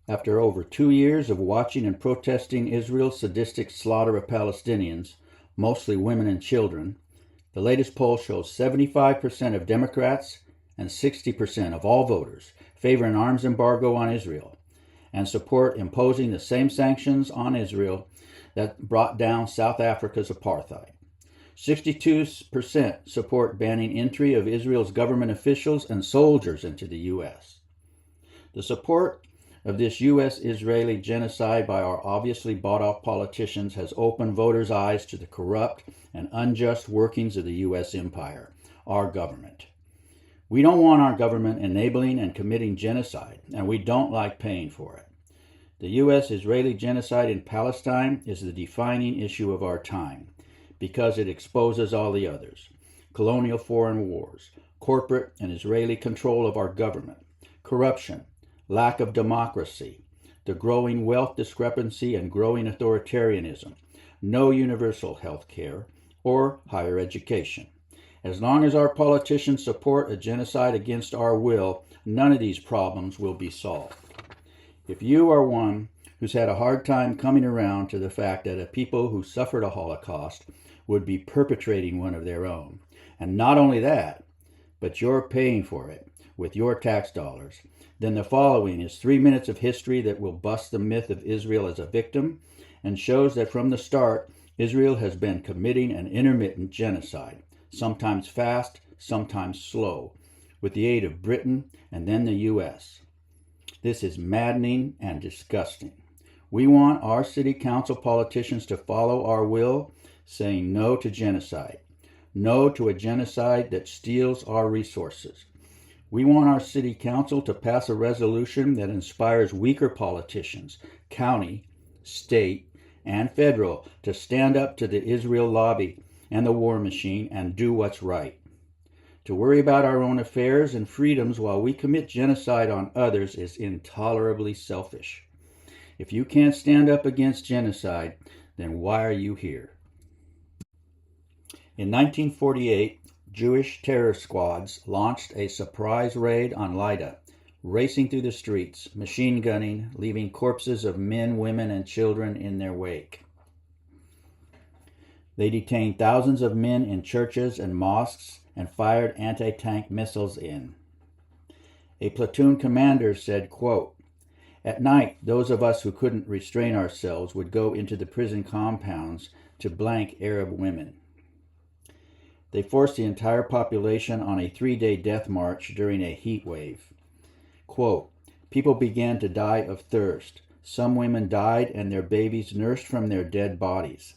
After over 2 years of watching and protesting Israel's sadistic slaughter of Palestinians, mostly women and children, the latest poll shows 75% of Democrats and 60% of all voters favor an arms embargo on Israel and support imposing the same sanctions on Israel that brought down South Africa's apartheid. 62% support banning entry of Israel's government officials and soldiers into the U.S. The support of this U.S.-Israeli genocide by our obviously bought-off politicians has opened voters' eyes to the corrupt and unjust workings of the U.S. empire, our government. We don't want our government enabling and committing genocide, and we don't like paying for it. The U.S.-Israeli genocide in Palestine is the defining issue of our time, because it exposes all the others: colonial foreign wars, corporate and Israeli control of our government, corruption, lack of democracy, the growing wealth discrepancy and growing authoritarianism, no universal health care or higher education. As long as our politicians support a genocide against our will, none of these problems will be solved. If you are one who's had a hard time coming around to the fact that a people who suffered a Holocaust would be perpetrating one of their own, and not only that, but you're paying for it with your tax dollars, then the following is 3 minutes of history that will bust the myth of Israel as a victim and shows that from the start, Israel has been committing an intermittent genocide, sometimes fast, sometimes slow, with the aid of Britain and then the U.S. This is maddening and disgusting. We want our city council politicians to follow our will, saying no to genocide, no to a genocide that steals our resources. We want our city council to pass a resolution that inspires weaker politicians, county, state, and federal, to stand up to the Israel lobby and the war machine and do what's right. To worry about our own affairs and freedoms while we commit genocide on others is intolerably selfish. If you can't stand up against genocide, then why are you here? In 1948, Jewish terror squads launched a surprise raid on Lydda, racing through the streets, machine gunning, leaving corpses of men, women, and children in their wake. They detained thousands of men in churches and mosques and fired anti-tank missiles in. A platoon commander said, quote, "At night, those of us who couldn't restrain ourselves would go into the prison compounds to blank Arab women." They forced the entire population on a 3-day death march during a heat wave. Quote, "People began to die of thirst. Some women died and their babies nursed from their dead bodies.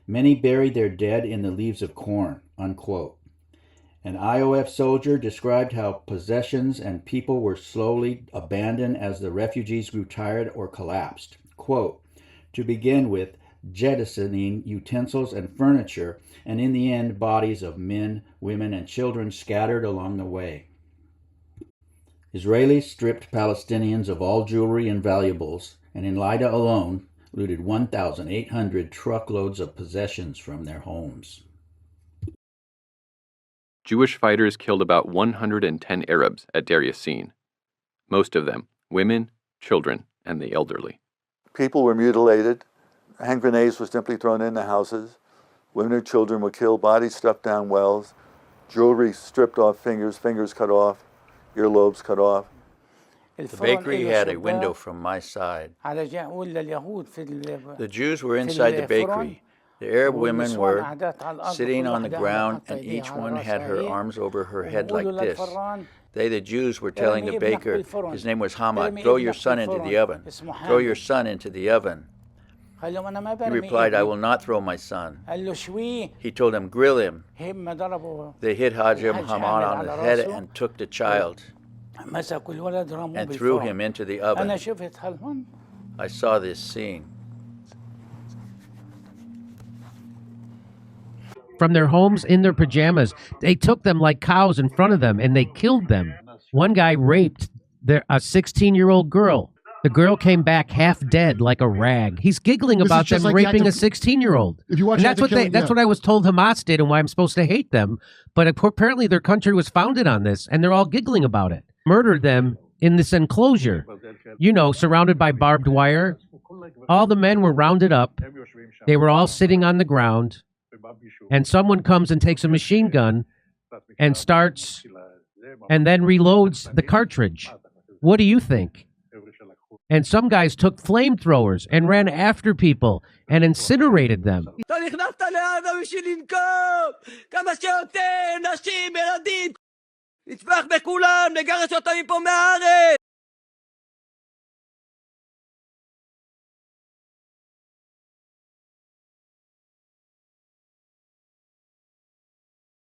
Many buried their dead in the leaves of corn." Unquote. An IOF soldier described how possessions and people were slowly abandoned as the refugees grew tired or collapsed. Quote, "To begin with, jettisoning utensils and furniture, and in the end, bodies of men, women, and children scattered along the way." Israelis stripped Palestinians of all jewelry and valuables, and in Lydda alone, looted 1,800 truckloads of possessions from their homes. Jewish fighters killed about 110 Arabs at Deir Yassin, most of them women, children, and the elderly. People were mutilated. Hand grenades were simply thrown into houses. Women and children were killed, bodies stuffed down wells, jewelry stripped off fingers cut off, earlobes cut off. The bakery had a window from my side. The Jews were inside the bakery. The Arab women were sitting on the ground, and each one had her arms over her head like this. They, the Jews, were telling the baker, his name was Hamad, "Throw your son into the oven. Throw your son into the oven." He replied, "I will not throw my son." He told him, "Grill him." They hit Hajim Hamad on the head and took the child and threw him into the oven. I saw this scene. From their homes in their pajamas, they took them like cows in front of them and they killed them. One guy raped a 16-year-old girl. The girl came back half dead like a rag. He's giggling about them raping a 16-year-old. And that's what I was told Hamas did and why I'm supposed to hate them. But apparently their country was founded on this and they're all giggling about it. Murdered them in this enclosure, surrounded by barbed wire. All the men were rounded up. They were all sitting on the ground, and someone comes and takes a machine gun and starts and then reloads the cartridge. What do you think? And some guys took flamethrowers and ran after people and incinerated them. נטבח בכולם, נגרש אותם מפה מהארץ!